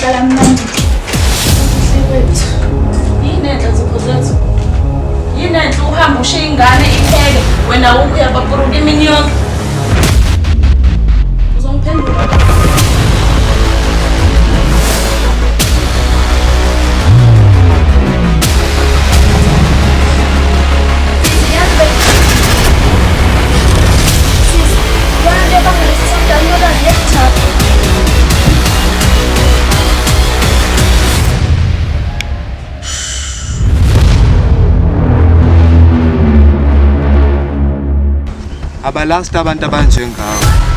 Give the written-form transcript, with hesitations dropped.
Hlala mnandi. Sewethu. Yini enhle ziphozethu? Yini enhle uhamba ushiya ingane iphele wena ukho uyababuruka imini yonke? Uzongiphendula. Abalasta abantu abanjengawe.